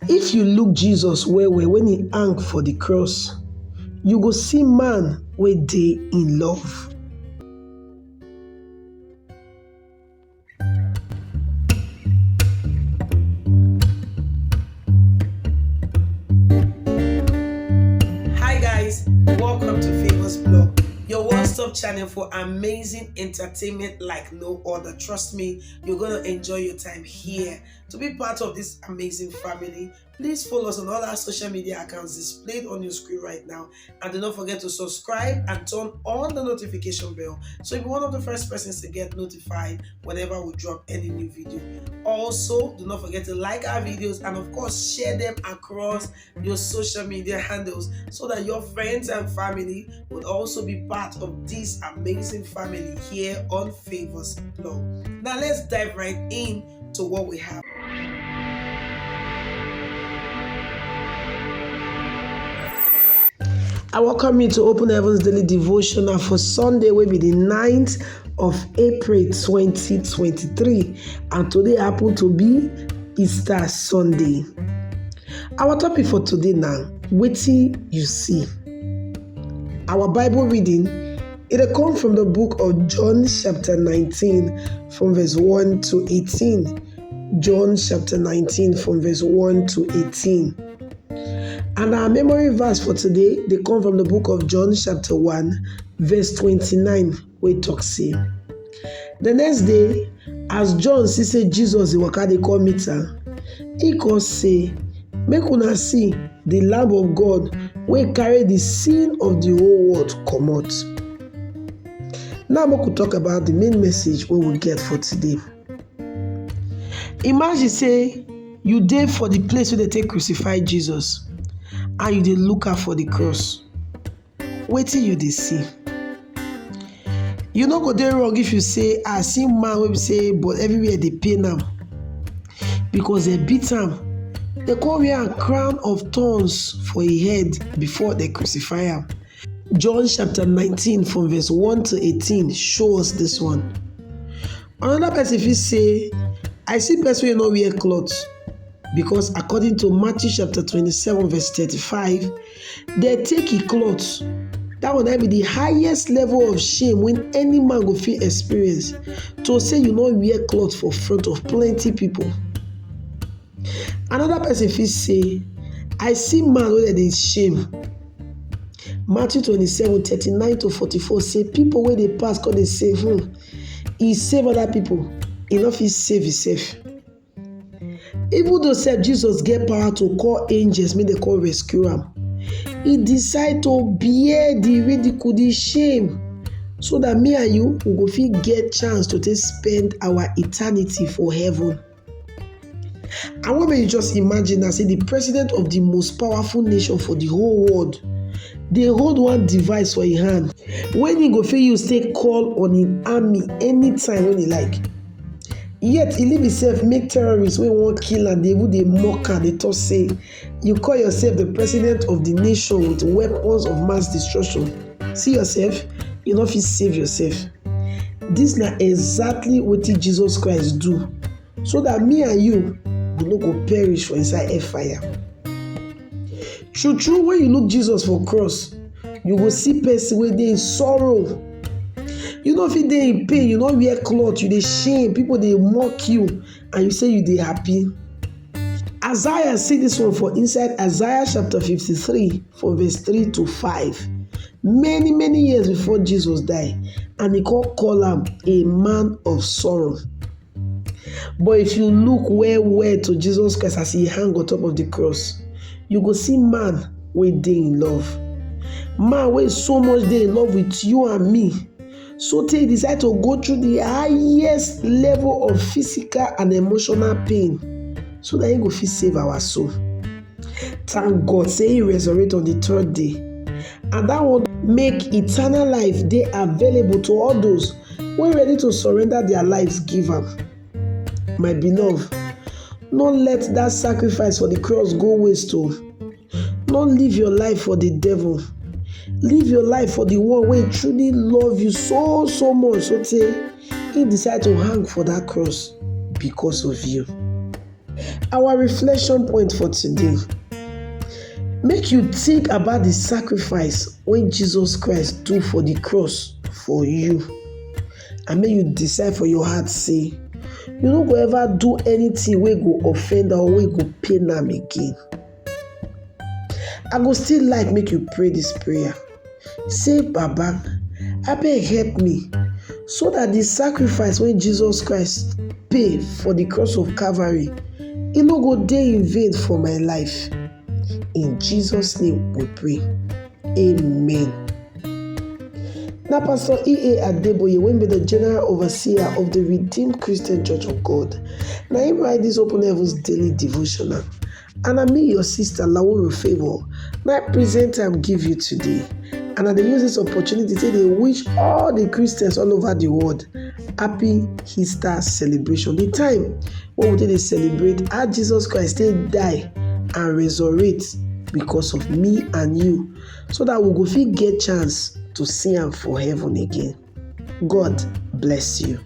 If you look Jesus well when he hang for the cross, you go see man wey dey in love. Hi guys, welcome to Famous Blog, your one-stop channel for amazing entertainment like no other. Trust me, you're going to enjoy your time here. To be part of this amazing family, please follow us on all our social media accounts displayed on your screen right now. And do not forget to subscribe and turn on the notification bell so you'll be one of the first persons to get notified whenever we drop any new video. Also, do not forget to like our videos and of course share them across your social media handles so that your friends and family will also be part of this amazing family here on Famous Blog. Now let's dive right in to what we have. I welcome you to Open Heavens Daily Devotional for Sunday, will be the 9th of April 2023, and today happened to be Easter Sunday. Our topic for today now, wetin you see. Our Bible reading, it comes from the book of John chapter 19 from verse 1 to 18. John chapter 19 from verse 1 to 18. And our memory verse for today, they come from the book of John chapter 1 verse 29, where it talks say, the next day, as John see say Jesus dey waka dey come meet am, he come say, make una see the Lamb of God wey carry the sin of the whole world comot. Now we could talk about the main message we will get for today. Imagine say you dey for the place where they take crucify Jesus and you dey look out for the cross. Wetin you dey see? You no go dey wrong if you say, I see man wey be say but everywhere dey pain am because they beat am. They come wear a crown of thorns for his head before they crucify him. John chapter 19 from verse 1 to 18 shows us this one. Another person fit say, I see person wey no wear clothes because according to Matthew chapter 27 verse 35, they take his clothes. That would be the highest level of shame when any man go feel experience to say you no wear clothes for front of plenty people. Another person fit say, I see man wey dey shame. Matthew 27 39 to 44 say people wey dey pass come dey say, he save other people, he no fit save himself. Even though said Jesus get power to call angels make they come rescue am, he decide to bear the ridicule, the shame, so that me and you we go fit get chance to take spend our eternity for heaven. I want you just imagine that say the president of the most powerful nation for the whole world, they hold one device for his hand when he go fit use take call on his army anytime when he like. Yet he leave himself make terrorists wey wan kill am, they mock am, they talk say you call yourself the president of the nation with weapons of mass destruction. See yourself, you no fit save yourself. This na exactly what Jesus Christ do, so that me and you we no go perish for inside air fire. True, when you look Jesus for cross, you go see person wey dey in sorrow. You no fit dey in pain, you no wear cloth, you dey shame, people dey mock you, and you say you dey happy. Isaiah see this one for inside Isaiah chapter 53 from verse 3 to 5. Many years before Jesus died, and he call am a man of sorrow. But if you look well to Jesus Christ as he hang on top of the cross, you go see man wey dey in love. Man wey so much dey in love with you and me, so they decide to go through the highest level of physical and emotional pain so that he go fit save our soul. Thank God say he resurrect on the third day, and that one make eternal life dey available to all those who are ready to surrender their lives give am. My beloved, no let that sacrifice for the cross go waste. Don't live your life for the devil. Live your life for the one wey truly love you so much, so say he decide to hang for that cross because of you. Our reflection point for today: make you think about the sacrifice wey Jesus Christ do for the cross for you, and make you decide for your heart say you no go ever do anything wey go offend or wey go pain am again. I go still like make you pray this prayer. Say, Baba, abeg help me so that the sacrifice wey Jesus Christ pay for the cross of Calvary, e no go dey in vain for my life. In Jesus' name we pray. Amen. Na Pastor E.A. Adeboye, wey be the General Overseer of the Redeemed Christian Church of God, na him write this Open Heavens Daily Devotional. And I mean your sister Lauru Favour, na I present am give you today. And I dey use this opportunity to dey wish all the Christians all over the world happy Easter celebration. The time wey we dey celebrate how Jesus Christ take die and resurrect because of me and you, so that we go fit get chance to see am for heaven again. God bless you.